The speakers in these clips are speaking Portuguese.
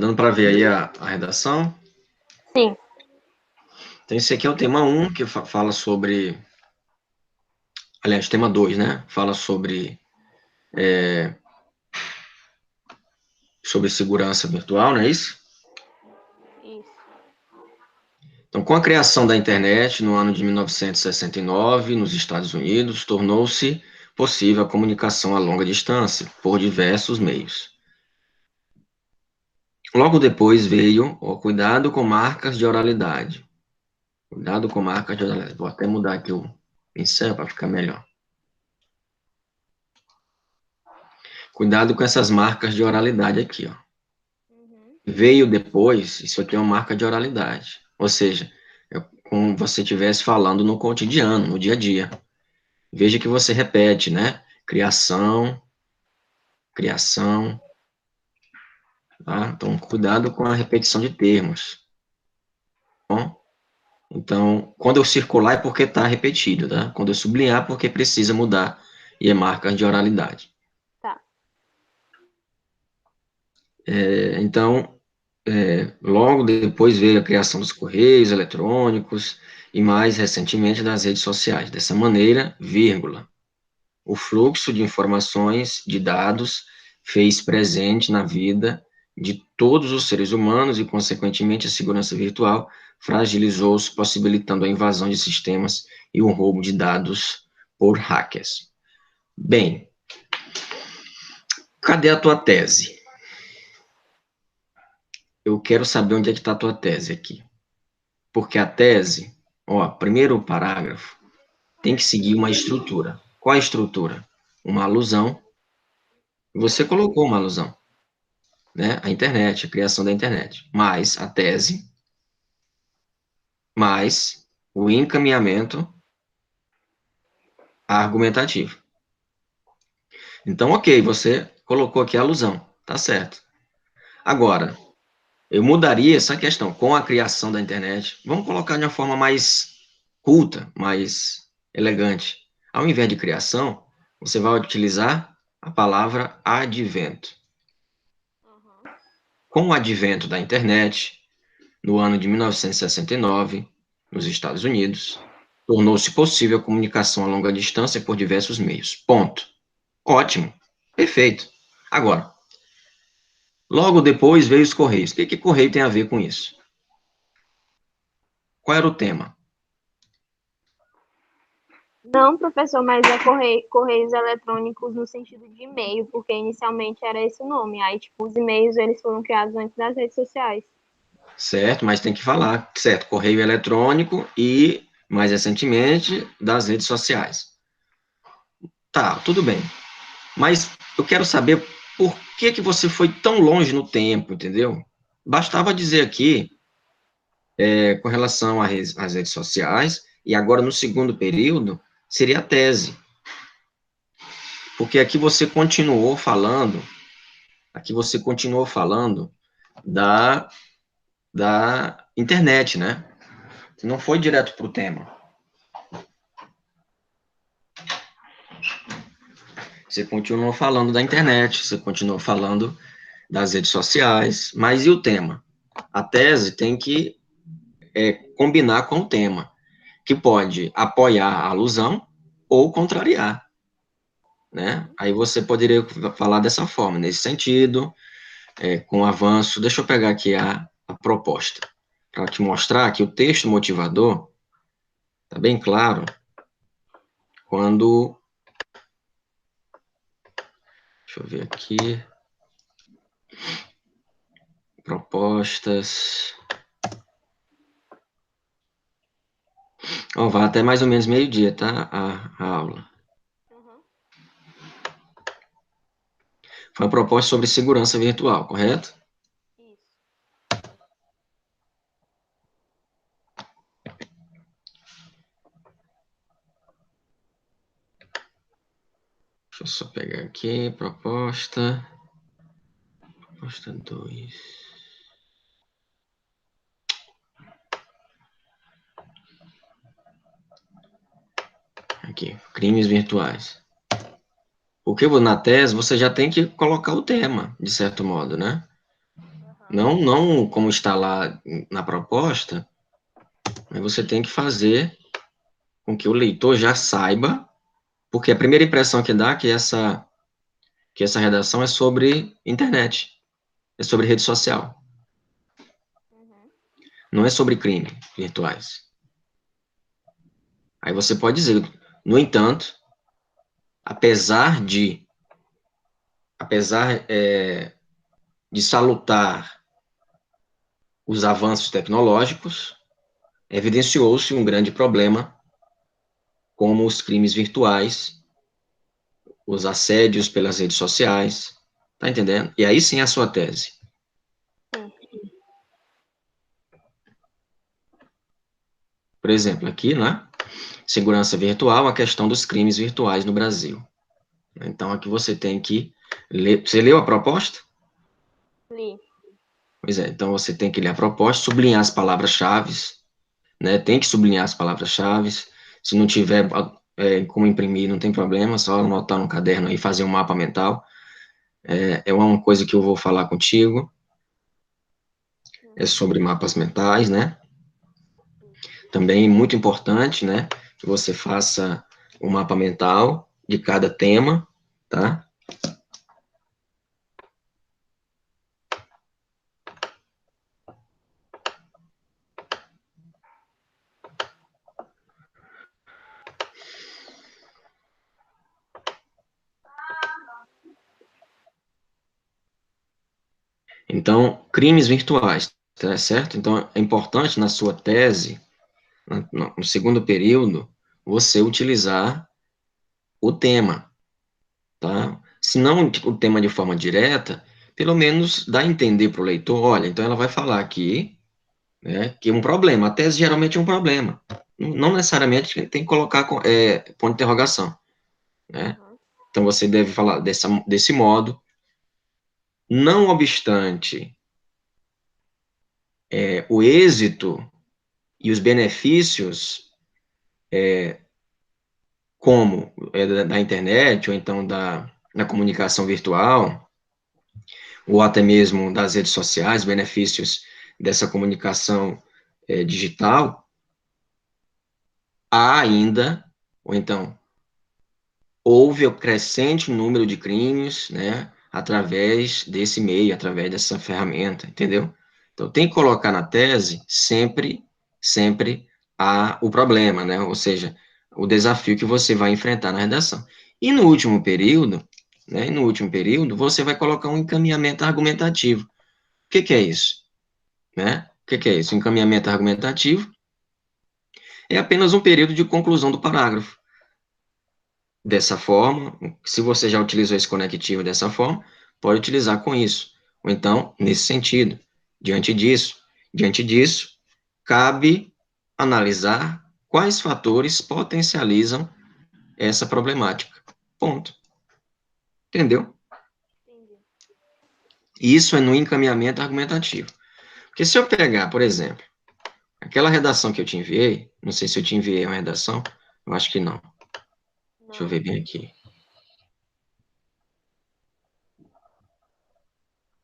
dando para ver aí a redação? Sim. Então, esse aqui é o tema 1, que fala sobre... Aliás, tema 2, né? Fala sobre segurança virtual, não é isso? Isso. Então, com a criação da internet no ano de 1969, nos Estados Unidos, tornou-se possível a comunicação a longa distância, por diversos meios. Logo depois veio o cuidado com marcas de oralidade. Cuidado com marcas de oralidade. Vou até mudar aqui o pincel para ficar melhor. Cuidado com essas marcas de oralidade aqui, ó. Veio depois, isso aqui é uma marca de oralidade. Ou seja, é como você estivesse falando no cotidiano, no dia a dia. Veja que você repete, né? Criação, criação. Tá? Então, cuidado com a repetição de termos. Bom? Então, quando eu circular é porque está repetido, tá? Quando eu sublinhar, porque precisa mudar e é marca de oralidade. Tá. Então, logo depois veio a criação dos correios eletrônicos e mais recentemente das redes sociais. Dessa maneira, vírgula, o fluxo de informações, de dados, fez presente na vida de todos os seres humanos e, consequentemente, a segurança virtual fragilizou-se, possibilitando a invasão de sistemas e o roubo de dados por hackers. Bem, cadê a tua tese? Eu quero saber onde é que está a tua tese aqui. Porque a tese, ó, primeiro parágrafo, tem que seguir uma estrutura. Qual a estrutura? Uma alusão. Você colocou uma alusão, né? A internet, a criação da internet. Mais a tese, mais o encaminhamento argumentativo. Então, ok, você colocou aqui a alusão, tá certo. Agora, eu mudaria essa questão com a criação da internet. Vamos colocar de uma forma mais culta, mais elegante. Ao invés de criação, você vai utilizar a palavra advento. Com o advento da internet, no ano de 1969, nos Estados Unidos, tornou-se possível a comunicação a longa distância por diversos meios. Ponto. Ótimo. Perfeito. Agora, logo depois veio os Correios. O que Correio tem a ver com isso? Qual era o tema? Não, professor, mas é correios eletrônicos no sentido de e-mail, porque inicialmente era esse o nome. Aí, tipo, os e-mails, eles foram criados antes das redes sociais. Certo, mas tem que falar, certo, correio eletrônico e, mais recentemente, das redes sociais. Tá, tudo bem. Mas eu quero saber por que você foi tão longe no tempo, entendeu? Bastava dizer aqui, com relação às redes sociais, e agora no segundo período, seria a tese. Porque aqui você continuou falando da, da internet, né? Não foi direto para o tema. Você continuou falando da internet, você continuou falando das redes sociais, mas e o tema? A tese tem que combinar com o tema, que pode apoiar a alusão ou contrariar, né? Aí você poderia falar dessa forma, nesse sentido, com o avanço. Deixa eu pegar aqui a proposta, para te mostrar que o texto motivador está bem claro quando... Deixa eu ver aqui. Propostas. Ó, vai até mais ou menos meio-dia, tá? A aula. Foi uma proposta sobre segurança virtual, correto? Isso. Deixa eu só pegar aqui, proposta 2. Aqui, crimes virtuais. Porque na tese você já tem que colocar o tema, de certo modo, né? Não como está lá na proposta, mas você tem que fazer com que o leitor já saiba, porque a primeira impressão que dá é que essa redação é sobre internet, é sobre rede social, não é sobre crime virtuais. Aí você pode dizer, no entanto, apesar de salutar os avanços tecnológicos, evidenciou-se um grande problema, como os crimes virtuais, os assédios pelas redes sociais, tá entendendo? E aí sim a sua tese. Por exemplo, aqui, né? Segurança virtual, a questão dos crimes virtuais no Brasil. Então, aqui você tem que ler. Você leu a proposta? Li. Pois é, então você tem que ler a proposta, sublinhar as palavras-chave, né? Tem que sublinhar as palavras-chave. Se não tiver como imprimir, não tem problema, só anotar no caderno aí, fazer um mapa mental. É uma coisa que eu vou falar contigo. É sobre mapas mentais, né? Também muito importante, né? Que você faça um mapa mental de cada tema, tá? Então, crimes virtuais, tá certo? Então, é importante na sua tese, no segundo período, você utilizar o tema, tá? Se não o tema de forma direta, pelo menos dá a entender para o leitor, olha, então ela vai falar aqui, né, que é um problema. A tese geralmente é um problema. Não necessariamente tem que colocar ponto de interrogação, né? Então, você deve falar desse modo. Não obstante, o êxito e os benefícios, como da internet, ou então da comunicação virtual, ou até mesmo das redes sociais, benefícios dessa comunicação digital, há ainda, ou então, houve o crescente número de crimes, né, através desse meio, através dessa ferramenta, entendeu? Então, tem que colocar na tese sempre o problema, né, ou seja, o desafio que você vai enfrentar na redação. E no último período, né, você vai colocar um encaminhamento argumentativo. O que é isso? Né? O que é isso? Encaminhamento argumentativo é apenas um período de conclusão do parágrafo. Dessa forma, se você já utilizou esse conectivo dessa forma, pode utilizar com isso. Ou então, nesse sentido. Diante disso, cabe analisar quais fatores potencializam essa problemática. Ponto. Entendeu? Entendi. Isso é no encaminhamento argumentativo. Porque se eu pegar, por exemplo, aquela redação que eu te enviei, não sei se eu te enviei uma redação, eu acho que não. Deixa eu ver bem aqui.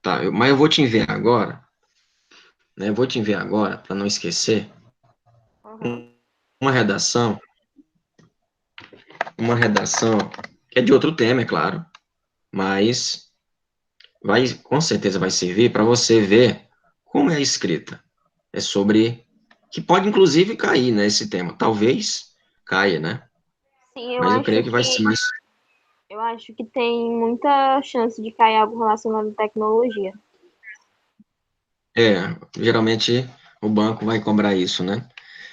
Tá, mas eu vou te enviar agora, né? Eu vou te enviar agora, para não esquecer, uma redação, que é de outro tema, é claro, mas com certeza vai servir para você ver como é a escrita. É sobre, que pode inclusive cair, né, esse tema. Talvez caia, né? Sim, Mas eu creio que vai ser mais... eu acho que tem muita chance de cair algo relacionado à tecnologia. Geralmente o banco vai cobrar isso, né?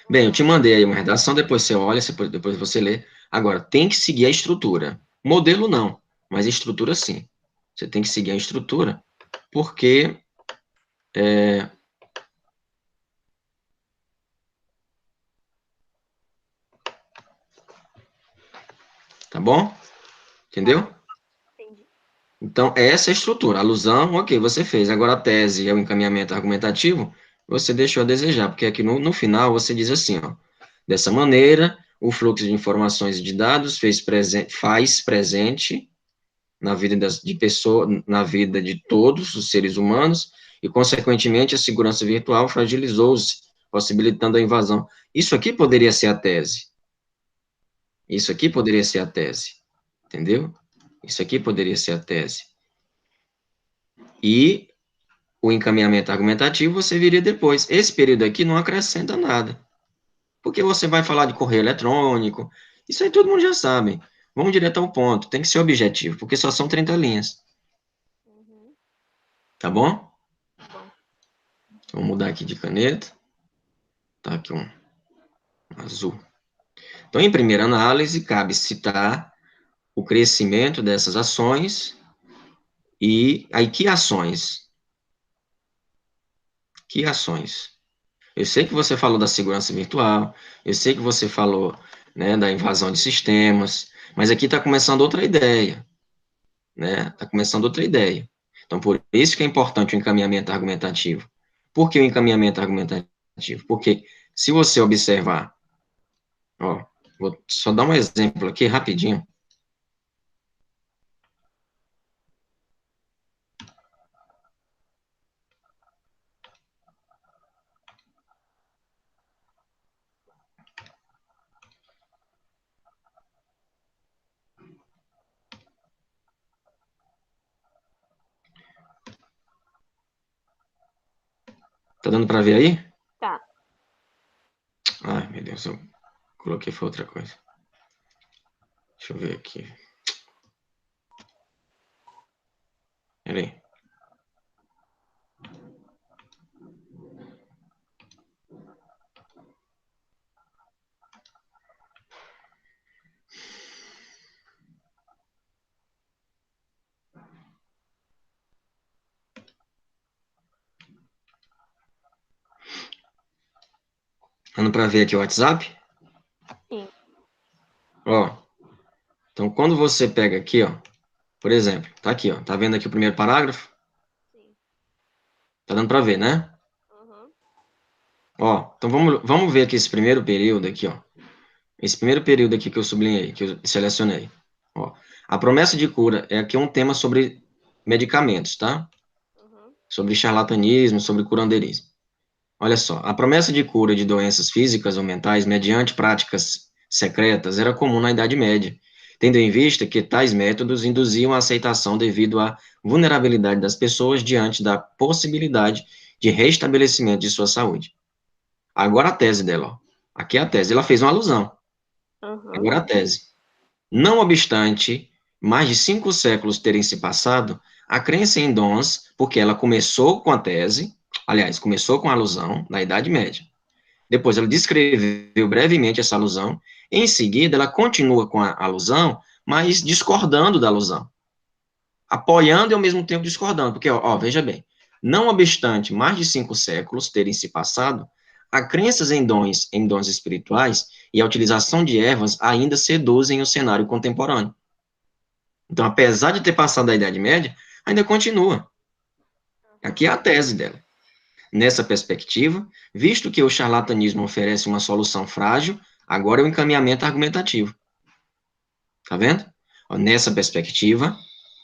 Bem, eu te mandei aí uma redação, depois você olha, depois você lê. Agora, tem que seguir a estrutura. Modelo não, mas a estrutura sim. Você tem que seguir a estrutura, porque tá bom? Entendeu? Entendi. Então, essa é a estrutura. Alusão, ok, você fez. Agora, a tese é o encaminhamento argumentativo, você deixou a desejar, porque aqui no final você diz assim, ó, dessa maneira, o fluxo de informações e de dados faz presente na vida de pessoas, na vida de todos os seres humanos, e, consequentemente, a segurança virtual fragilizou-se, possibilitando a invasão. Isso aqui poderia ser a tese. Isso aqui poderia ser a tese. Entendeu? Isso aqui poderia ser a tese. E o encaminhamento argumentativo você viria depois. Esse período aqui não acrescenta nada. Porque você vai falar de correio eletrônico, isso aí todo mundo já sabe. Vamos direto ao ponto, tem que ser objetivo, porque só são 30 linhas. Tá bom? Vou mudar aqui de caneta. Tá aqui um azul. Então, em primeira análise, cabe citar o crescimento dessas ações e aí que ações? Que ações? Eu sei que você falou da segurança virtual, eu sei que você falou, né, da invasão de sistemas, mas aqui está começando outra ideia, né? Está começando outra ideia. Então, por isso que é importante o encaminhamento argumentativo. Por que o encaminhamento argumentativo? Porque se você observar, ó, vou só dar um exemplo aqui rapidinho. Tá dando para ver aí? Tá. Ai, meu Deus, eu coloquei foi outra coisa. Deixa eu ver aqui. Peraí. Dando para ver aqui o WhatsApp? Sim. Ó, então quando você pega aqui, ó, por exemplo, tá aqui, ó, tá vendo aqui o primeiro parágrafo? Sim. Tá dando para ver, né? Uhum. Ó, então vamos ver aqui esse primeiro período aqui, ó. Esse primeiro período aqui que eu sublinhei, que eu selecionei. Ó, a promessa de cura é aqui um tema sobre medicamentos, tá? Uhum. Sobre charlatanismo, sobre curandeirismo. Olha só, a promessa de cura de doenças físicas ou mentais mediante práticas secretas era comum na Idade Média, tendo em vista que tais métodos induziam a aceitação devido à vulnerabilidade das pessoas diante da possibilidade de restabelecimento de sua saúde. Agora a tese dela, ó. Aqui é a tese, ela fez uma alusão. Uhum. Agora a tese. Não obstante mais de 5 séculos terem se passado, a crença em dons, porque ela começou com a tese, aliás, começou com a alusão na Idade Média. Depois ela descreveu brevemente essa alusão, em seguida ela continua com a alusão, mas discordando da alusão, apoiando e ao mesmo tempo discordando, porque, ó, veja bem, não obstante mais de 5 séculos terem se passado, a crenças em dons espirituais e a utilização de ervas ainda seduzem o cenário contemporâneo. Então, apesar de ter passado a Idade Média, ainda continua. Aqui é a tese dela. Nessa perspectiva, visto que o charlatanismo oferece uma solução frágil, agora é o encaminhamento argumentativo. Tá vendo? Ó, nessa perspectiva,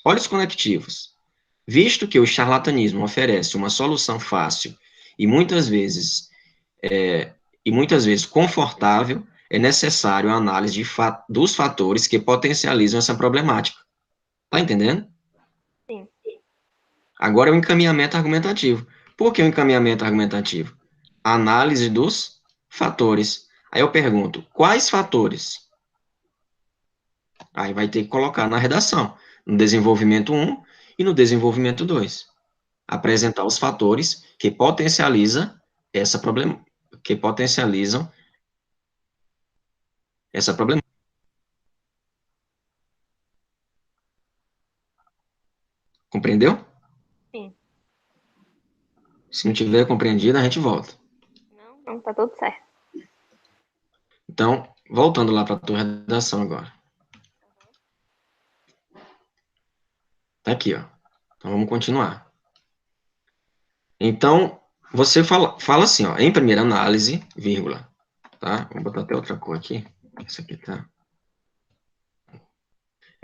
olha os conectivos. Visto que o charlatanismo oferece uma solução fácil e muitas vezes confortável, é necessário a análise dos fatores que potencializam essa problemática. Tá entendendo? Sim. Agora é o encaminhamento argumentativo. Por que o encaminhamento argumentativo? A análise dos fatores. Aí eu pergunto, quais fatores? Aí vai ter que colocar na redação, no desenvolvimento 1 e no desenvolvimento 2. Apresentar os fatores que que potencializam essa problemática. Compreendeu? Sim. Se não tiver compreendido, a gente volta. Não, tá tudo certo. Então, voltando lá para a tua redação agora. Tá aqui, ó. Então vamos continuar. Então, você fala assim, ó, em primeira análise, vírgula, tá? Vou botar até outra cor aqui. Essa aqui tá.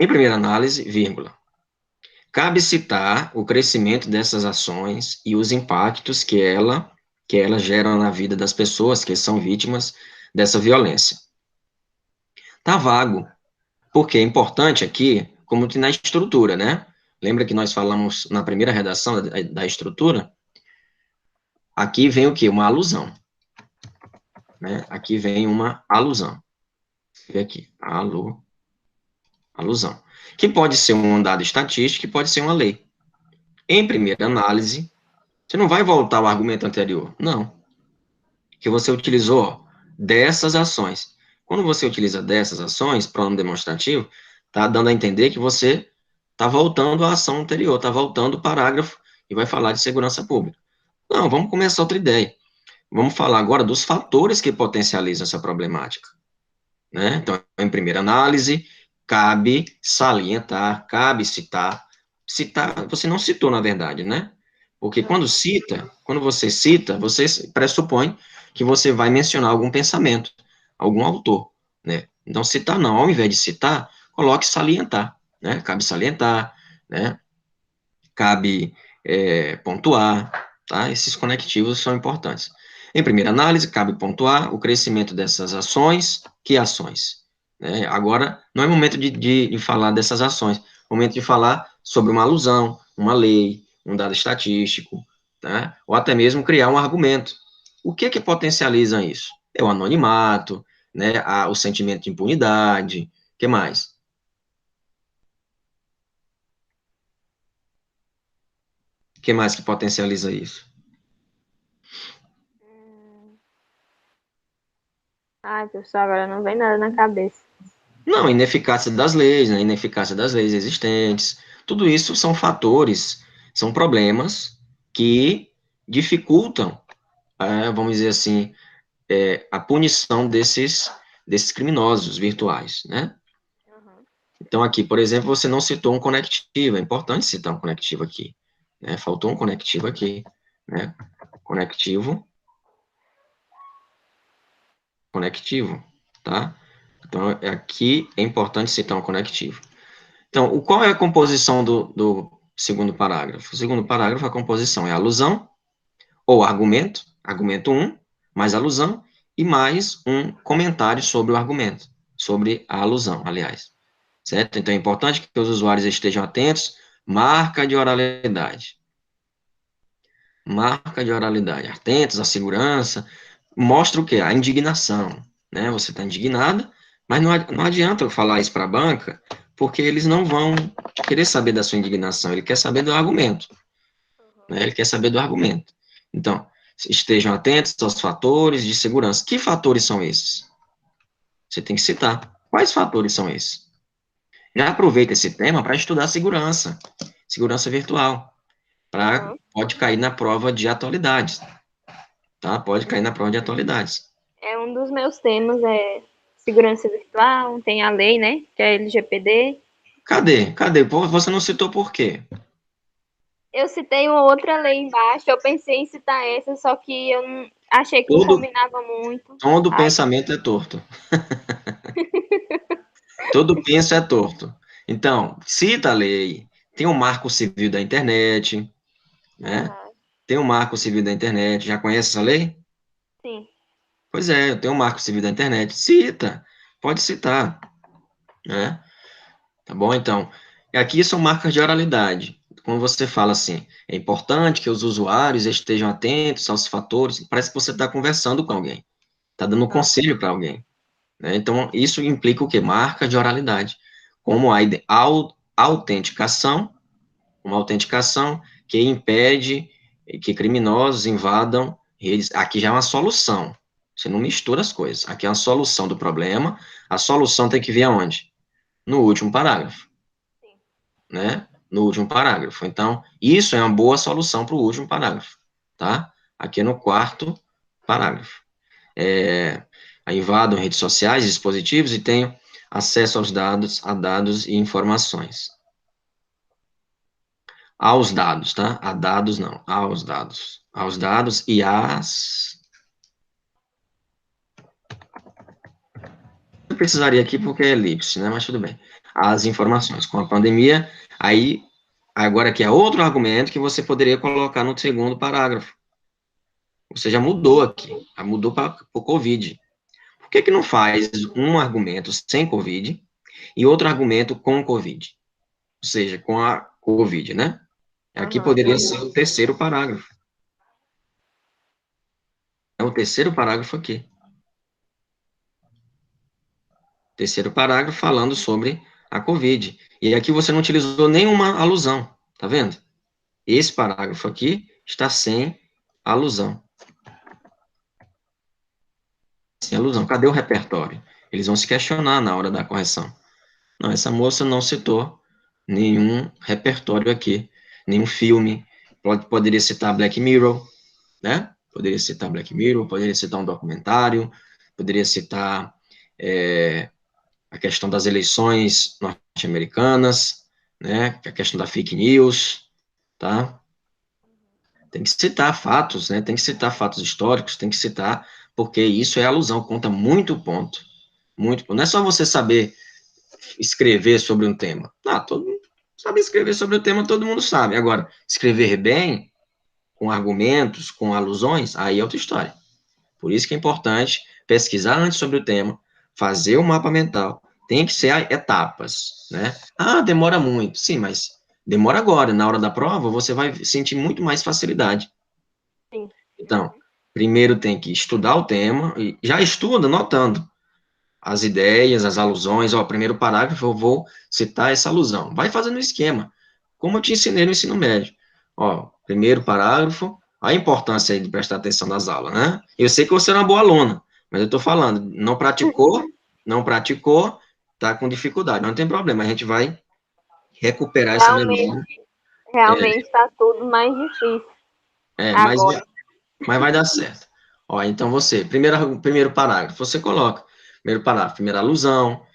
Em primeira análise, vírgula. Cabe citar o crescimento dessas ações e os impactos que ela gera na vida das pessoas que são vítimas dessa violência. Tá vago, porque é importante aqui, como que na estrutura, né? Lembra que nós falamos na primeira redação da estrutura? Aqui vem o quê? Uma alusão, né? Aqui vem uma alusão. Vê aqui, alusão. Que pode ser um dado estatístico, que pode ser uma lei. Em primeira análise, você não vai voltar ao argumento anterior, não. Que você utilizou ó, dessas ações. Quando você utiliza dessas ações, pronome demonstrativo, está dando a entender que você está voltando à ação anterior, está voltando o parágrafo e vai falar de segurança pública. Não, vamos começar outra ideia. Vamos falar agora dos fatores que potencializam essa problemática. Né? Então, em primeira análise, cabe salientar, cabe citar. Citar, você não citou, na verdade, né? Porque quando você cita, você pressupõe que você vai mencionar algum pensamento, algum autor, né? Então, citar não, ao invés de citar, coloque salientar, né? Cabe salientar, né? Cabe pontuar, tá? Esses conectivos são importantes. Em primeira análise, cabe pontuar o crescimento dessas ações. Que ações? Né? Agora, não é momento de falar dessas ações, é momento de falar sobre uma alusão, uma lei, um dado estatístico, tá? Ou até mesmo criar um argumento. O que potencializa isso? É o anonimato, né? O sentimento de impunidade, o que mais? O que mais que potencializa isso? Ai, pessoal, agora não vem nada na cabeça. Não, ineficácia das leis, né, ineficácia das leis existentes, tudo isso são fatores, são problemas que dificultam, vamos dizer assim, a punição desses criminosos virtuais, né? Uhum. Então, aqui, por exemplo, você não citou um conectivo, é importante citar um conectivo aqui, né? Faltou um conectivo aqui, né? Conectivo, conectivo, tá? Então, aqui é importante citar um conectivo. Então, qual é a composição do segundo parágrafo? O segundo parágrafo, a composição é alusão, ou argumento, argumento 1, mais alusão, e mais um comentário sobre o argumento, sobre a alusão, aliás. Certo? Então, é importante que os usuários estejam atentos. Marca de oralidade. Marca de oralidade. Atentos à segurança. Mostra o quê? A indignação. Né? Você está indignada, mas não adianta eu falar isso para a banca, porque eles não vão querer saber da sua indignação, ele quer saber do argumento. Né? Ele quer saber do argumento. Então, estejam atentos aos fatores de segurança. Que fatores são esses? Você tem que citar. Quais fatores são esses? Já aproveita esse tema para estudar segurança, segurança virtual, pode cair na prova de atualidades, tá? Pode cair na prova de atualidades. É um dos meus temas, é segurança virtual, tem a lei, né, que é a LGPD. Cadê? Você não citou por quê? Eu citei uma outra lei embaixo, eu pensei em citar essa, só que eu não, achei que não Todo, combinava muito. todo Ai, pensamento é torto. Todo penso é torto. Então, cita a lei. Tem o Marco Civil da Internet, né? uhum, Tem o Marco Civil da Internet. Já conhece essa lei? sim. Pois é, eu tenho o Marco Civil da Internet. Cita, pode citar, né? Tá bom? Então, aqui são marcas de oralidade. Quando você fala assim, é importante que os usuários estejam atentos aos fatores, parece que você está conversando com alguém, está dando um conselho para alguém. Né? Então, isso implica o quê? Marca de oralidade, como a autenticação, uma autenticação que impede que criminosos invadam redes. Aqui já é uma solução. Você não mistura as coisas. Aqui é uma solução do problema. A solução tem que vir aonde? No último parágrafo, né? No último parágrafo. Então, isso é uma boa solução para o último parágrafo, tá? Aqui no quarto parágrafo. Invado redes sociais, dispositivos e tenho acesso aos dados, a dados e informações. Aos dados, tá? A dados não, aos dados. Aos dados e às. Eu precisaria aqui porque é elipse, né? Mas tudo bem. As informações. Com a pandemia, aí Agora aqui é outro argumento que você poderia colocar no segundo parágrafo. Você já mudou aqui, já mudou para o COVID. Por que não faz um argumento sem COVID e outro argumento com COVID? Ou seja, com a COVID, né? Aqui poderia ser o terceiro parágrafo. É o terceiro parágrafo aqui. Terceiro parágrafo falando sobre a COVID. E aqui você não utilizou nenhuma alusão, tá vendo? Esse parágrafo aqui está sem alusão. Sem alusão. Cadê o repertório? Eles vão se questionar na hora da correção. Não, essa moça não citou nenhum repertório aqui, nenhum filme. Poderia citar Black Mirror, né? Poderia citar Black Mirror, poderia citar um documentário, poderia citar a questão das eleições norte-americanas, né? A questão da fake news, tá? Tem que citar fatos, né? Tem que citar fatos históricos, tem que citar, porque isso é alusão, conta muito ponto. Muito ponto. Não é só você saber escrever sobre um tema. Ah, todo mundo sabe escrever sobre o tema, todo mundo sabe. Agora, escrever bem, com argumentos, com alusões, aí é outra história. Por isso que é importante pesquisar antes sobre o tema, fazer o mapa mental. Tem que ser etapas, né? Ah, demora muito. Sim, mas demora agora. Na hora da prova, você vai sentir muito mais facilidade. Sim. Então, primeiro tem que estudar o tema, e já estuda notando as ideias, as alusões. Ó, primeiro parágrafo, eu vou citar essa alusão. Vai fazendo o esquema, como eu te ensinei no ensino médio. Ó, primeiro parágrafo, a importância aí de prestar atenção nas aulas, né? Eu sei que você é uma boa aluna, mas eu estou falando, não praticou, tá com dificuldade, não tem problema, a gente vai recuperar essa memória. Realmente está tudo mais difícil Mas, agora. mas vai dar certo. Ó, então você, primeiro parágrafo, você coloca, primeiro parágrafo, primeira alusão,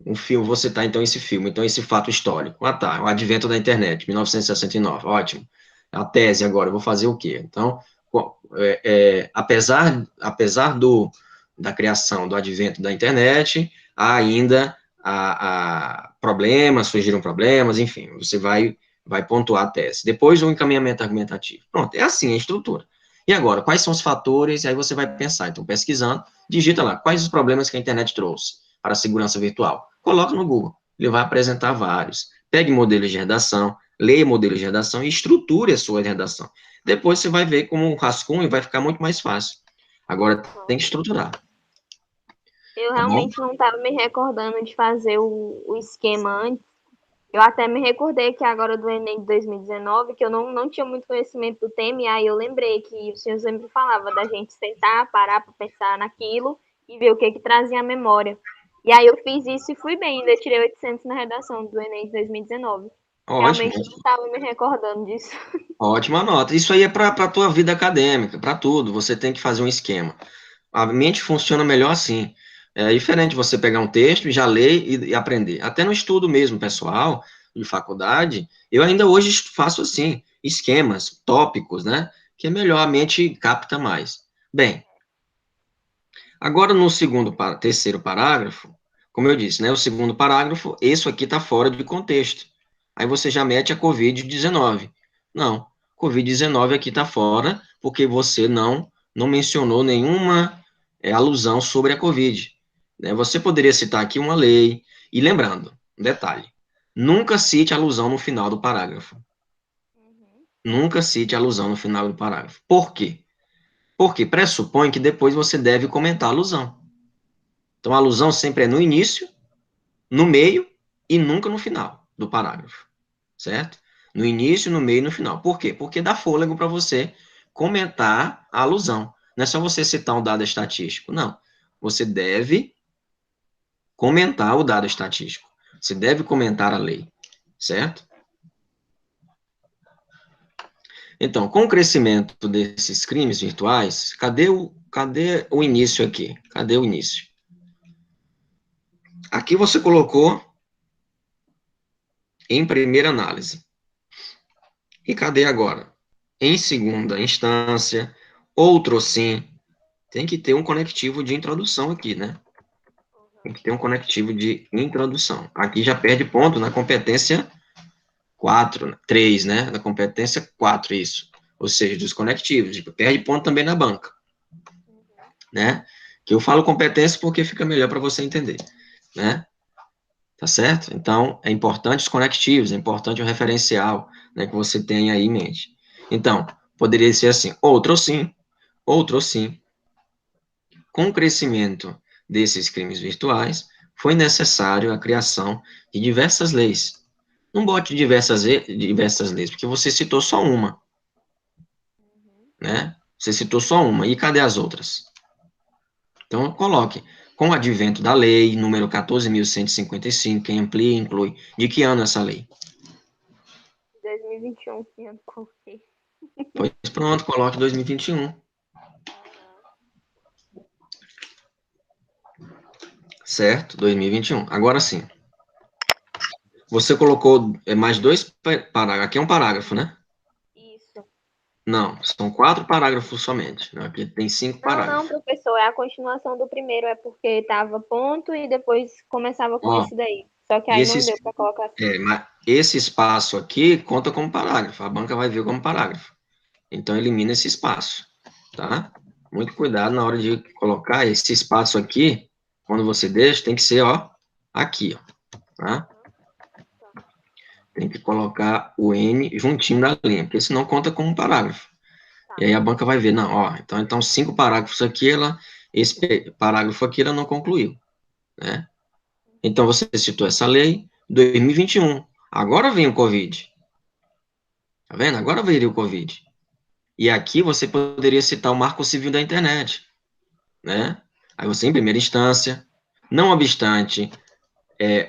um filme, vou citar então esse filme, então esse fato histórico. Ah, tá, o advento da internet, 1969, ótimo. A tese agora, eu vou fazer o quê? Então, apesar da criação, do advento da internet, há ainda problemas, surgiram problemas, enfim, você vai pontuar a tese. Depois, o encaminhamento argumentativo. Pronto, é assim a estrutura. E agora, quais são os fatores? E aí você vai pensar, então, pesquisando, digita lá, quais os problemas que a internet trouxe para a segurança virtual? Coloca no Google, ele vai apresentar vários. Pegue modelos de redação, leia modelos de redação e estruture a sua redação. Depois você vai ver como um rascunho vai ficar muito mais fácil. Agora tem que estruturar. Eu Tá bom? realmente não estava me recordando de fazer o esquema antes. Eu até me recordei que agora do Enem de 2019, que eu não tinha muito conhecimento do tema, e aí eu lembrei que o senhor sempre falava da gente sentar, parar para pensar naquilo e ver o que trazia a memória. E aí eu fiz isso e fui bem, ainda tirei 800 na redação do Enem de 2019. Ótimo, Realmente não estava me recordando disso. ótima nota. Isso aí é para a tua vida acadêmica, para tudo. Você tem que fazer um esquema. A mente funciona melhor assim. É diferente você pegar um texto e já ler e aprender. Até no estudo mesmo, pessoal, de faculdade, eu ainda hoje faço assim, esquemas, tópicos, né? Que é melhor, a mente capta mais. Bem, agora no terceiro parágrafo, como eu disse, né? O segundo parágrafo, isso aqui está fora de contexto. Aí você já mete a Covid-19. Não, Covid-19 aqui está fora, porque você não mencionou nenhuma alusão sobre a Covid. Né? Você poderia citar aqui uma lei, e lembrando, um detalhe, nunca cite alusão no final do parágrafo. Nunca cite alusão no final do parágrafo. Por quê? Porque pressupõe que depois você deve comentar a alusão. Então, a alusão sempre é no início, no meio e nunca no final do parágrafo, certo? No início, no meio e no final. Por quê? Porque dá fôlego para você comentar a alusão. Não é só você citar um dado estatístico, não. Você deve comentar o dado estatístico. Você deve comentar a lei, certo? Então, com o crescimento desses crimes virtuais, cadê o início aqui? Cadê o início? Aqui você colocou em primeira análise. E cadê agora? Em segunda instância, outro sim. Tem que ter um conectivo de introdução aqui, né? Tem que ter um conectivo de introdução. Aqui já perde ponto na competência 4, 3, né? Na competência 4, isso. Ou seja, dos conectivos. Tipo, perde ponto também na banca. Né? Que eu falo competência porque fica melhor para você entender. Né? Tá certo? Então, é importante os conectivos, é importante o referencial, né, que você tenha aí em mente. Então, poderia ser assim, outro sim. Com o crescimento desses crimes virtuais, foi necessário a criação de diversas leis. Não bote diversas leis, porque você citou só uma, né? Você citou só uma, e cadê as outras? Então, coloque, com o advento da lei número 14.155, quem amplia e inclui, de que ano essa lei? 2021, que eu coloquei. Pois pronto, coloque 2021. Certo? 2021. Agora sim. Você colocou mais dois parágrafos. Aqui é um parágrafo, né? Isso. Não, são 4 parágrafos somente. Aqui tem 5 Não, parágrafos. professor, é a continuação do primeiro, é porque tava ponto e depois começava com Ó, esse daí. Só que e aí não deu para colocar assim. esse espaço aqui conta como parágrafo. A banca vai ver como parágrafo. Então, elimina esse espaço, tá? Muito cuidado na hora de colocar esse espaço aqui. Quando você deixa, tem que ser, ó, aqui, ó, tá? Tem que colocar o N juntinho da linha, porque senão conta como um parágrafo. E aí a banca vai ver, não, ó, então 5 parágrafos aqui, esse parágrafo aqui ela não concluiu, né? Então você citou essa lei, 2021. Agora vem o Covid. Tá vendo? Agora veio o Covid. E aqui você poderia citar o Marco Civil da Internet, né? Aí você, em primeira instância, não obstante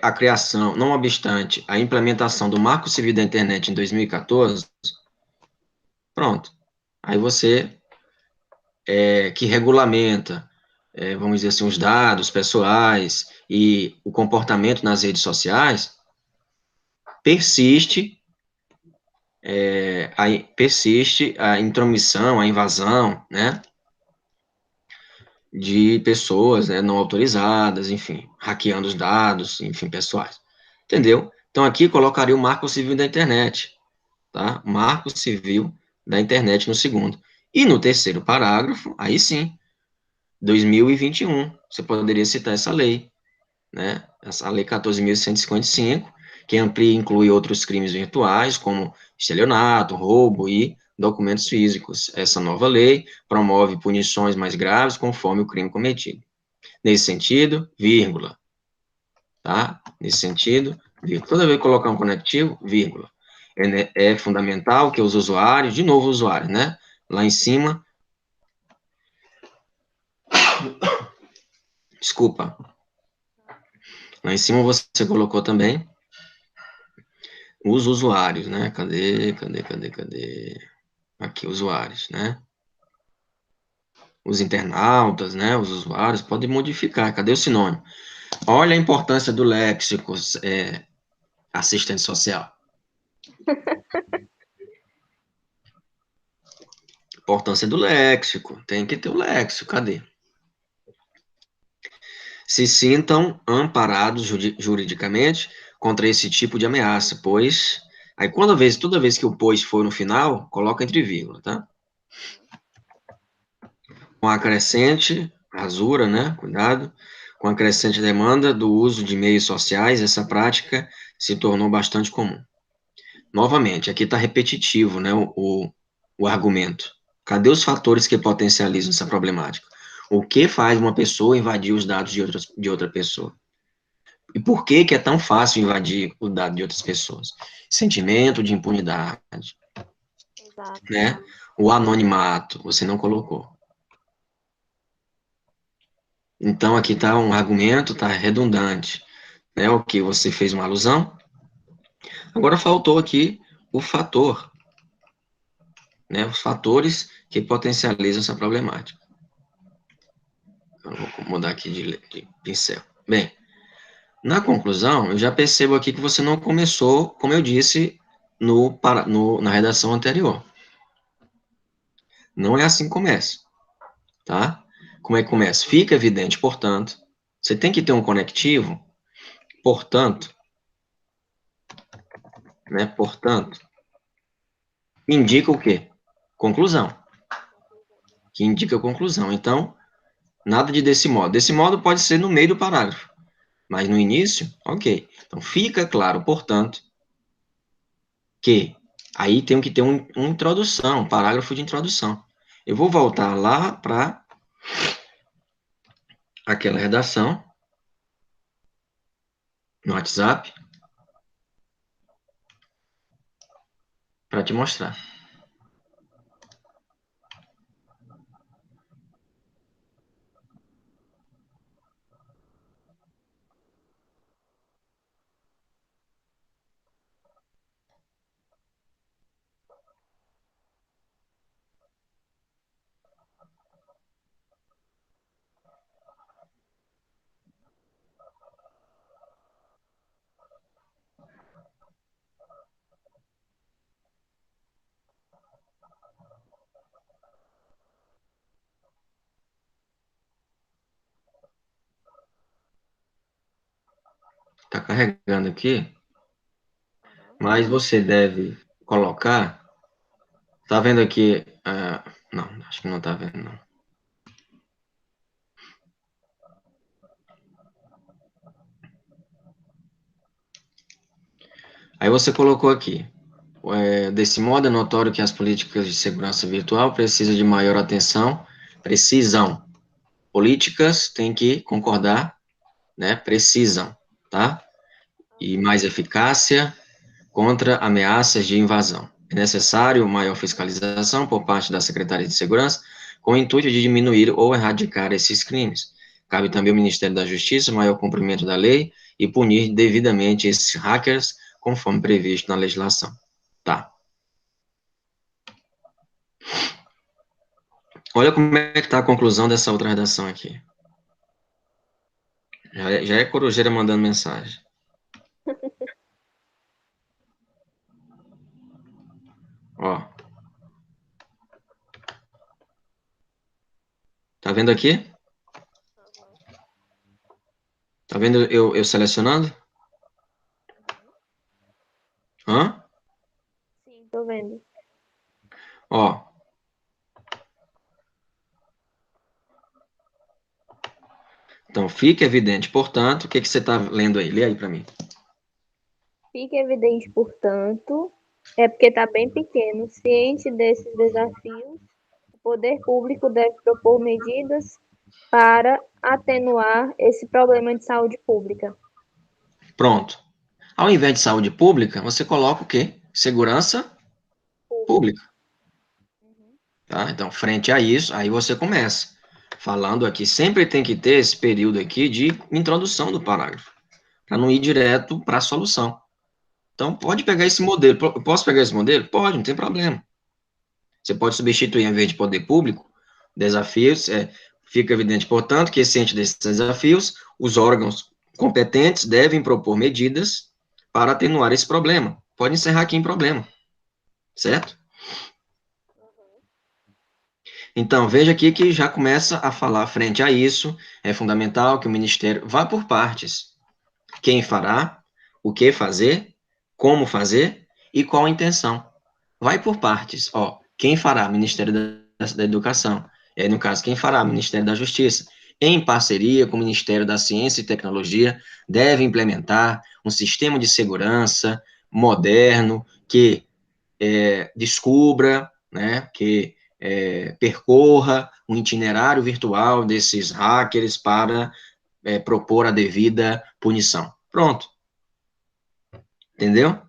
a criação, não obstante a implementação do Marco Civil da Internet em 2014, pronto. Aí você, que regulamenta, vamos dizer assim, os dados pessoais e o comportamento nas redes sociais, persiste, persiste a intromissão, a invasão, né, de pessoas, né, não autorizadas, enfim, hackeando os dados, enfim, pessoais. Entendeu? Então, aqui colocaria o Marco Civil da Internet, tá? Marco Civil da Internet no segundo. E no terceiro parágrafo, aí sim, 2021, você poderia citar essa lei, né? Essa lei 14.155, que amplia e inclui outros crimes virtuais, como estelionato, roubo e documentos físicos. Essa nova lei promove punições mais graves conforme o crime cometido. Nesse sentido, vírgula, tá? Nesse sentido, vírgula. Toda vez que colocar um conectivo, vírgula. É fundamental que os usuários, de novo usuários, né? Lá em cima, desculpa, lá em cima você colocou também os usuários, né? Cadê? Aqui, usuários, né? Os internautas, né? Os usuários, podem modificar. Cadê o sinônimo? Olha a importância do léxico, assistente social. Importância do léxico. Tem que ter o léxico. Cadê? Se sintam amparados juridicamente contra esse tipo de ameaça, pois... Aí, toda vez que o pois for no final, coloca entre vírgula, tá? Com a crescente rasura, né? Cuidado. Com a crescente demanda do uso de meios sociais, essa prática se tornou bastante comum. Novamente, aqui está repetitivo, né? O argumento. Cadê os fatores que potencializam essa problemática? O que faz uma pessoa invadir os dados de outra pessoa? E por que que é tão fácil invadir o dado de outras pessoas? Sentimento de impunidade, Exato. né? O anonimato, você não colocou. Então, aqui está um argumento, está redundante, né? O que você fez uma alusão. Agora faltou aqui o fator, né? Os fatores que potencializam essa problemática. Eu vou mudar aqui de pincel. Bem, na conclusão, eu já percebo aqui que você não começou, como eu disse na redação anterior. Não é assim que começa, tá? Como é que começa? Fica evidente, portanto, você tem que ter um conectivo, portanto, né? Portanto, indica o quê? Conclusão. Que indica conclusão. Então, nada de desse modo. Desse modo pode ser no meio do parágrafo, mas no início, ok. Então, fica claro, portanto, que aí tem que ter uma introdução, um parágrafo de introdução. Eu vou voltar lá para aquela redação no WhatsApp para te mostrar. Está carregando aqui, mas você deve colocar. Tá vendo aqui? Não, acho que não tá vendo, não. Aí você colocou aqui. Desse modo, é notório que as políticas de segurança virtual precisam de maior atenção. Precisam. Políticas têm que concordar, né? Precisam, tá? E mais eficácia contra ameaças de invasão. É necessário maior fiscalização por parte da Secretaria de Segurança, com o intuito de diminuir ou erradicar esses crimes. Cabe também ao Ministério da Justiça maior cumprimento da lei e punir devidamente esses hackers, conforme previsto na legislação. Tá. Olha como é que está a conclusão dessa outra redação aqui. Já é Corujeira mandando mensagem. Ó. Tá vendo aqui? Tá vendo eu selecionando? Hã? Sim, tô vendo. Ó. Então, fica evidente, portanto, o que você está lendo aí? Lê aí para mim. Fica evidente, portanto, é porque está bem pequeno, ciente desses desafios, o poder público deve propor medidas para atenuar esse problema de saúde pública. Pronto. Ao invés de saúde pública, você coloca o quê? Segurança pública. Tá? Então, frente a isso, aí você começa. Falando aqui, sempre tem que ter esse período aqui de introdução do parágrafo, para não ir direto para a solução. Então, pode pegar esse modelo. Posso pegar esse modelo? Pode, não tem problema. Você pode substituir, em vez de poder público, desafios. Fica evidente, portanto, que, ciente desses desafios, os órgãos competentes devem propor medidas para atenuar esse problema. Pode encerrar aqui em problema. Certo? Então, veja aqui que já começa a falar frente a isso. É fundamental que o Ministério vá por partes. Quem fará, o que fazer, como fazer e qual a intenção. Vai por partes. Ó, quem fará? Ministério da Educação. E aí, no caso, quem fará? Ministério da Justiça. Em parceria com o Ministério da Ciência e Tecnologia, deve implementar um sistema de segurança moderno que descubra, né, que percorra um itinerário virtual desses hackers para propor a devida punição. Pronto. Entendeu?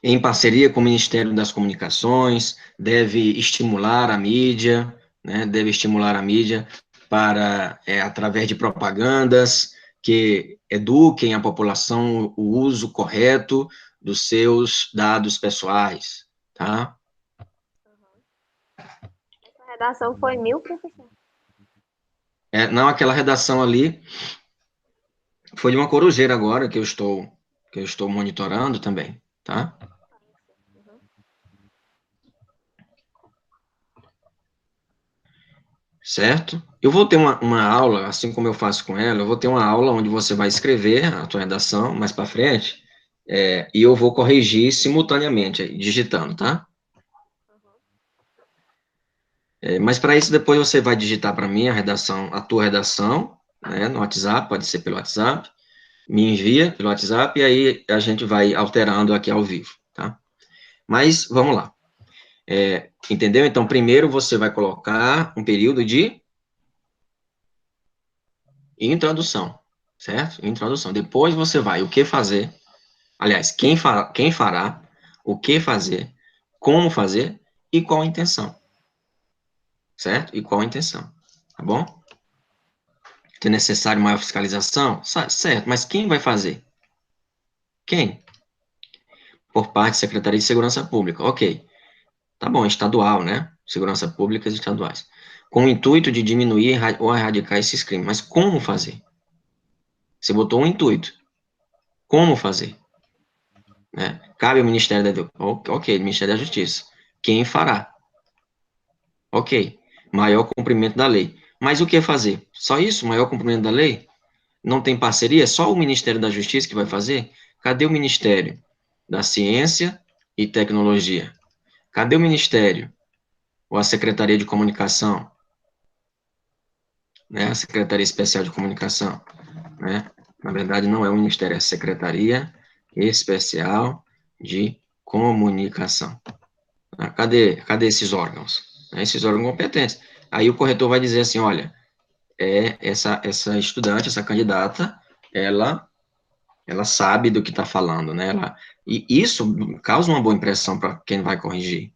Em parceria com o Ministério das Comunicações, deve estimular a mídia, né, deve estimular a mídia para, através de propagandas que eduquem a população o uso correto dos seus dados pessoais, tá? Essa redação foi 1000, professor? Não, aquela redação ali foi de uma corujeira agora que eu estou monitorando também, tá? Certo? Eu vou ter uma aula, assim como eu faço com ela, eu vou ter uma aula onde você vai escrever a tua redação mais para frente, E eu vou corrigir simultaneamente, digitando, tá? Mas para isso, depois você vai digitar para mim a tua redação, né, no WhatsApp, pode ser pelo WhatsApp, me envia pelo WhatsApp, e aí a gente vai alterando aqui ao vivo, tá? Mas, vamos lá. Entendeu? Então, primeiro você vai colocar um período de introdução, certo? Introdução. Depois você vai o que fazer, aliás, quem fará, o que fazer, como fazer e qual a intenção, certo? E qual a intenção, tá bom? Se é necessário maior fiscalização, certo, mas quem vai fazer? Quem? Por parte da Secretaria de Segurança Pública, ok. Tá bom, estadual, né? Segurança Pública estaduais. Com o intuito de diminuir ou erradicar esses crimes. Mas como fazer? Você botou um intuito. Como fazer? Né? Cabe ao Ministério da ok, Ministério da Justiça. Quem fará? Ok. Maior cumprimento da lei. Mas o que fazer? Só isso? Maior cumprimento da lei? Não tem parceria? Só o Ministério da Justiça que vai fazer? Cadê o Ministério da Ciência e Tecnologia? Cadê o Ministério? Ou a Secretaria de Comunicação? Né? A Secretaria Especial de Comunicação? Né? Na verdade, não é o Ministério, é a Secretaria Especial de Comunicação. Cadê esses órgãos? Esses órgãos competentes. Aí o corretor vai dizer assim, olha, essa estudante, essa candidata, ela sabe do que está falando, né? E isso causa uma boa impressão para quem vai corrigir,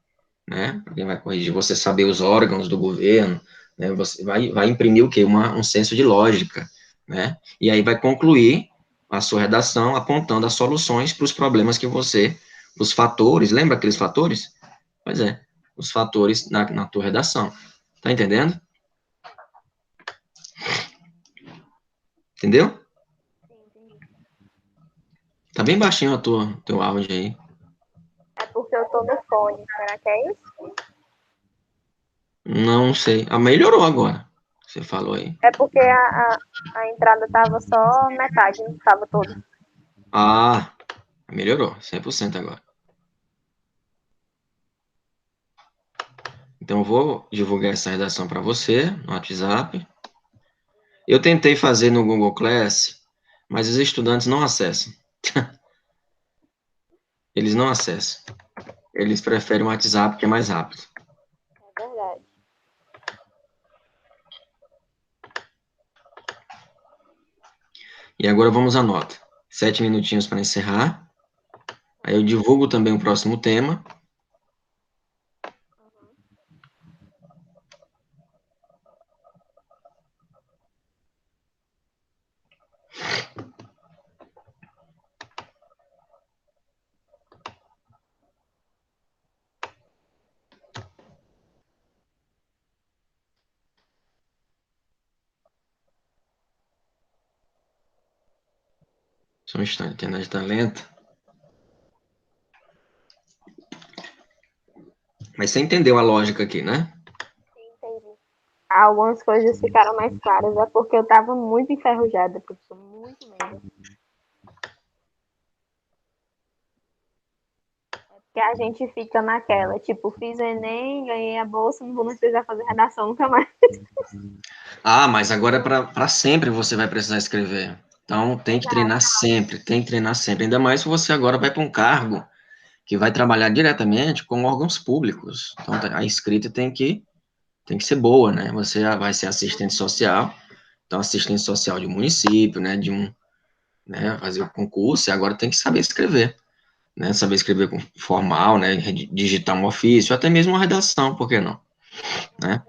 né? Para quem vai corrigir, você saber os órgãos do governo, né? Você vai imprimir o quê? Um senso de lógica, né? E aí vai concluir a sua redação apontando as soluções para os problemas que os fatores, lembra aqueles fatores? Pois é, os fatores na tua redação. Tá entendendo? Entendeu? Sim, entendi. Tá bem baixinho teu áudio aí. É porque eu tô no fone, será que é isso? Não sei. Ah, melhorou agora. Você falou aí. É porque a entrada tava só metade, não tava toda. Ah, melhorou. 100% agora. Então, eu vou divulgar essa redação para você no WhatsApp. Eu tentei fazer no Google Class, mas os estudantes não acessam. Eles não acessam. Eles preferem o WhatsApp, que é mais rápido. É verdade. E agora vamos à nota. 7 minutinhos para encerrar. Aí eu divulgo também o próximo tema. Só um instante, a internet está lenta. Mas você entendeu a lógica aqui, né? Entendi. Algumas coisas ficaram mais claras, é porque eu tava muito enferrujada, professor, muito mesmo. Que a gente fica naquela, tipo, fiz o Enem, ganhei a bolsa, não vou mais precisar fazer redação nunca mais. Ah, mas agora é para sempre você vai precisar escrever. Então tem que treinar sempre, tem que treinar sempre. Ainda mais se você agora vai para um cargo que vai trabalhar diretamente com órgãos públicos. Então a escrita tem que ser boa, né? Você vai ser assistente social, então assistente social de um município, né? Né? Fazer o concurso e agora tem que saber escrever, né? Saber escrever com formal, né? Digitar um ofício, até mesmo uma redação, por que não, né?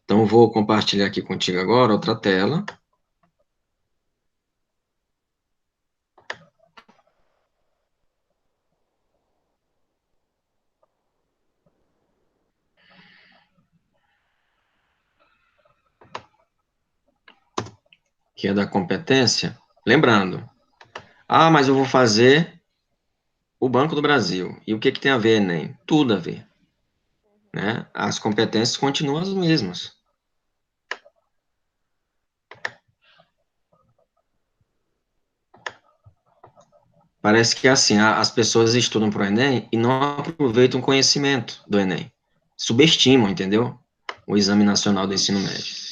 Então eu vou compartilhar aqui contigo agora outra tela. Que é da competência. Lembrando, mas eu vou fazer o Banco do Brasil. E o que tem a ver, Enem? Tudo a ver. Né? As competências continuam as mesmas. Parece que é assim, as pessoas estudam para o Enem e não aproveitam o conhecimento do Enem. Subestimam, entendeu? O Exame Nacional do Ensino Médio.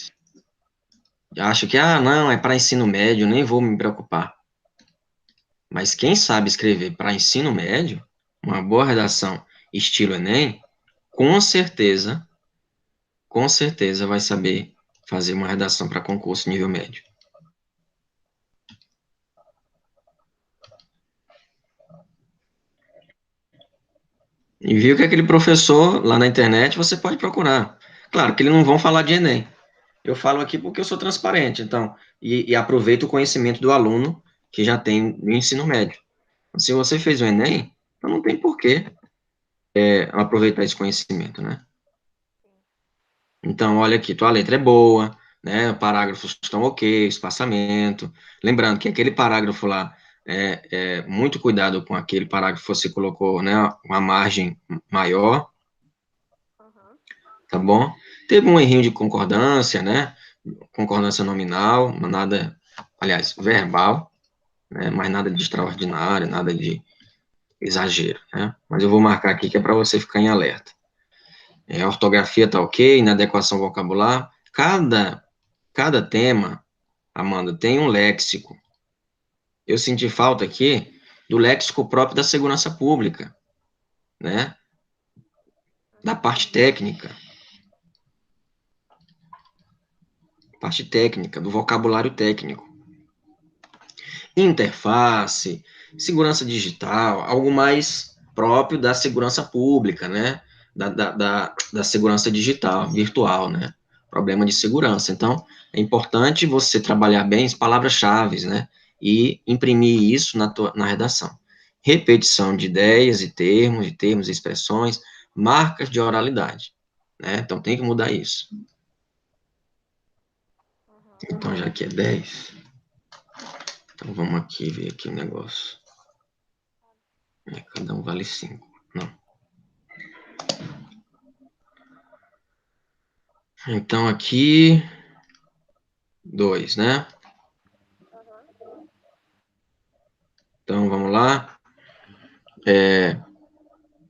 Acho que, não, é para ensino médio, nem vou me preocupar. Mas quem sabe escrever para ensino médio, uma boa redação estilo Enem, com certeza vai saber fazer uma redação para concurso nível médio. E viu que aquele professor lá na internet você pode procurar. Claro que eles não vão falar de Enem. Eu falo aqui porque eu sou transparente, então, e aproveito o conhecimento do aluno que já tem no ensino médio. Se você fez o Enem, então não tem porquê aproveitar esse conhecimento, né? Então, olha aqui, tua letra é boa, né? Parágrafos estão ok, espaçamento. Lembrando que aquele parágrafo lá, muito cuidado com aquele parágrafo que você colocou, né? Uma margem maior, tá bom? Teve um errinho de concordância, né? Concordância nominal, nada, aliás, verbal, né? Mas nada de extraordinário, nada de exagero, né? Mas eu vou marcar aqui que é para você ficar em alerta. A ortografia tá ok, inadequação vocabular. Cada tema, Amanda, tem um léxico. Eu senti falta aqui do léxico próprio da segurança pública, né? Da parte técnica, do vocabulário técnico. Interface, segurança digital, algo mais próprio da segurança pública, né? Da segurança digital, virtual, né? Problema de segurança. Então, é importante você trabalhar bem as palavras-chave, né? E imprimir isso na redação. Repetição de ideias e termos e expressões, marcas de oralidade, né? Então, tem que mudar isso. Então, já que é 10, então vamos aqui ver aqui o negócio. Cada um vale 5. Não. Então, aqui, 2, né? Então, vamos lá.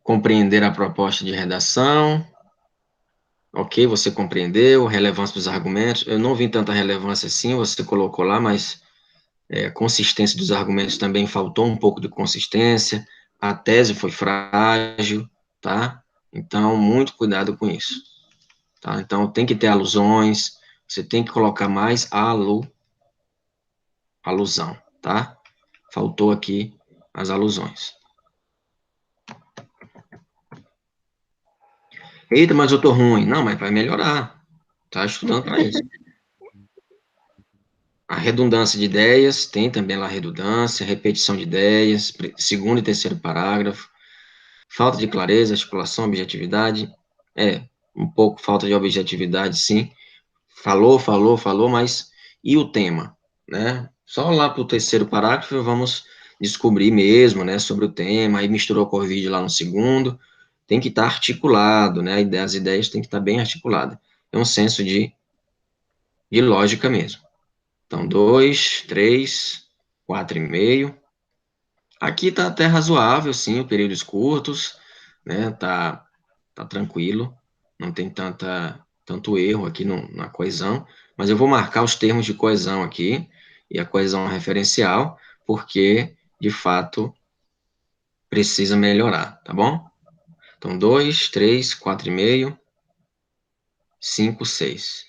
Compreender a proposta de redação. Ok, você compreendeu. Relevância dos argumentos. Eu não vi tanta relevância assim, você colocou lá, mas consistência dos argumentos também faltou um pouco de consistência. A tese foi frágil, tá? Então, muito cuidado com isso. Tá? Então, tem que ter alusões, você tem que colocar mais alusão, tá? Faltou aqui as alusões. Eita, mas eu tô ruim. Não, mas vai melhorar. Tá estudando para isso. A redundância de ideias, tem também lá redundância, repetição de ideias, segundo e terceiro parágrafo, falta de clareza, articulação, objetividade, um pouco falta de objetividade, sim. Falou, mas e o tema, né? Só lá para o terceiro parágrafo vamos descobrir mesmo, né, sobre o tema, aí misturou com o vídeo lá no segundo, tem que estar articulado, né, as ideias têm que estar bem articuladas. É um senso de lógica mesmo. Então, 2, 3, 4,5. Aqui tá até razoável, sim, períodos curtos, né, tá tranquilo, não tem tanto erro aqui na coesão, mas eu vou marcar os termos de coesão aqui, e a coesão referencial, porque, de fato, precisa melhorar, tá bom? Então, 2, 3, 4,5, 5, 6.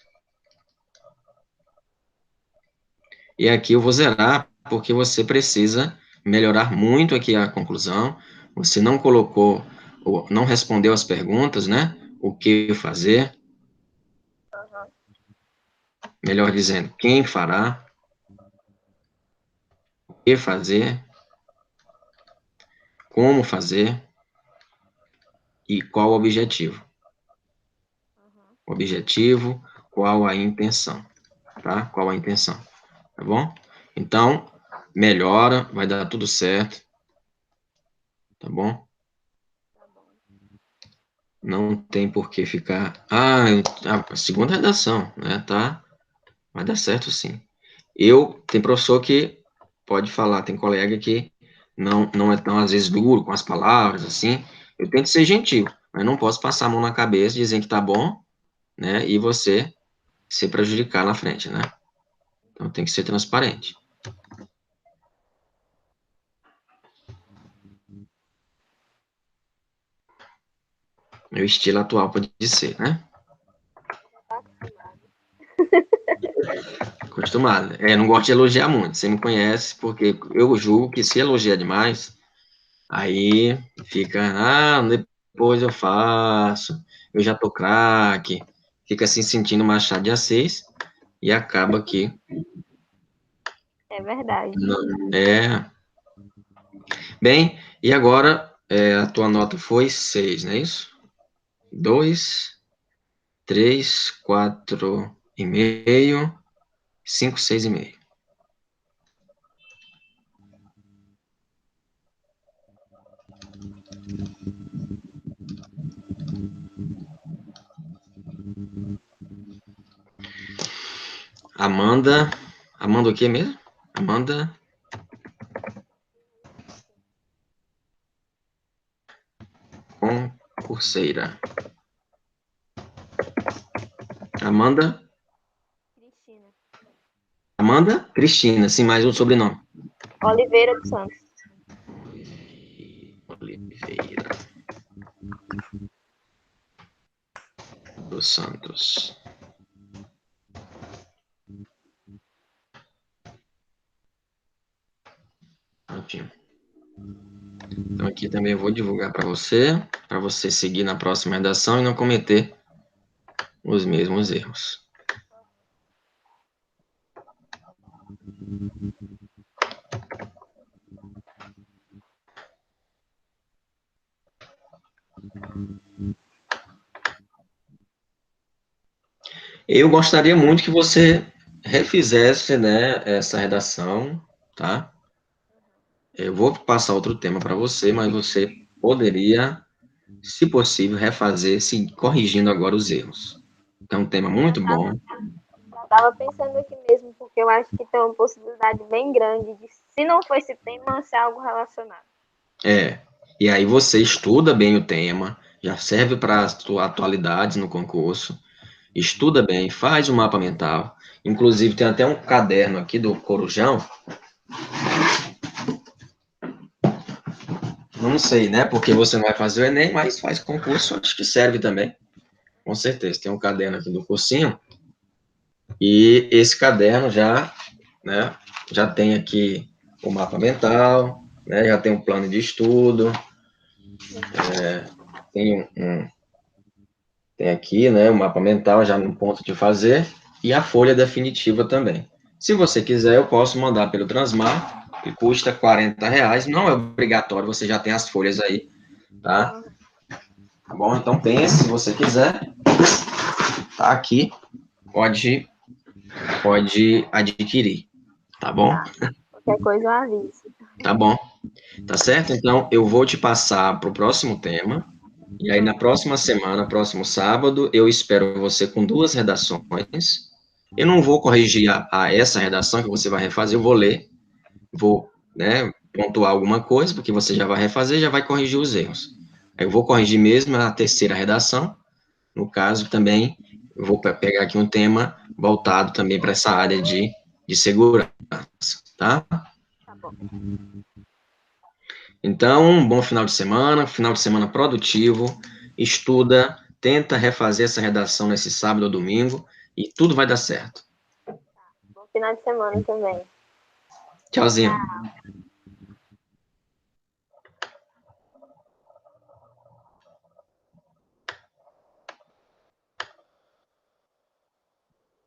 E aqui eu vou zerar, porque você precisa melhorar muito aqui a conclusão. Você não colocou, ou não respondeu as perguntas, né? O que fazer? Melhor dizendo, quem fará? O que fazer? Como fazer? E qual o objetivo? Objetivo, qual a intenção? Tá? Qual a intenção? Tá bom? Então, melhora, vai dar tudo certo. Tá bom? Não tem por que ficar. A segunda redação, né? Tá? Vai dar certo sim. Tem professor que pode falar, tem colega que não é tão, às vezes, duro com as palavras, assim. Eu tento ser gentil, mas não posso passar a mão na cabeça dizendo que tá bom, né, e você se prejudicar na frente, né? Então tem que ser transparente. Meu estilo atual pode ser, né? Acostumado. Não gosto de elogiar muito. Você me conhece, porque eu julgo que se elogia demais, aí fica, depois eu faço, eu já tô craque, fica se sentindo Machado de Assis e acaba que É verdade. não, Bem, e agora a tua nota foi 6, não é isso? 2, 3, 4,5, 5, 6,5. Amanda o que mesmo? Amanda concurseira. Amanda? Cristina. Amanda Cristina, sim, mais um sobrenome. Oliveira dos Santos. Oliveira dos Santos. Ótimo. Então aqui também eu vou divulgar para você seguir na próxima redação e não cometer os mesmos erros. Eu gostaria muito que você refizesse, né, essa redação, tá? Eu vou passar outro tema para você, mas você poderia, se possível, refazer, se corrigindo agora os erros. É um tema muito bom. Já estava pensando aqui mesmo, porque eu acho que tem uma possibilidade bem grande de, se não for esse tema, ser algo relacionado. E aí você estuda bem o tema, já serve para as atualidades no concurso, estuda bem, faz o mapa mental. Inclusive, tem até um caderno aqui do Corujão. Não sei, né? Porque você não vai fazer o Enem, mas faz concurso, acho que serve também. Com certeza. Tem um caderno aqui do cursinho. E esse caderno né, já tem aqui o mapa mental, né, já tem um plano de estudo, tem tem aqui, né, o mapa mental já no ponto de fazer e a folha definitiva também. Se você quiser, eu posso mandar pelo Transmar, que custa R$ 40, não é obrigatório, você já tem as folhas aí, tá? Tá bom? Então pense, se você quiser, tá aqui, pode adquirir, tá bom? Qualquer coisa eu aviso. Tá bom, tá certo? Então eu vou te passar para o próximo tema. E aí, na próxima semana, próximo sábado, eu espero você com 2 redações. Eu não vou corrigir essa redação que você vai refazer, eu vou ler, vou, né, pontuar alguma coisa, porque você já vai refazer, já vai corrigir os erros. Aí eu vou corrigir mesmo a terceira redação, no caso também, eu vou pegar aqui um tema voltado também para essa área de segurança, tá? Tá bom. Então, um bom final de semana produtivo, estuda, tenta refazer essa redação nesse sábado ou domingo e tudo vai dar certo. Bom final de semana também. Tchauzinho. Tchau.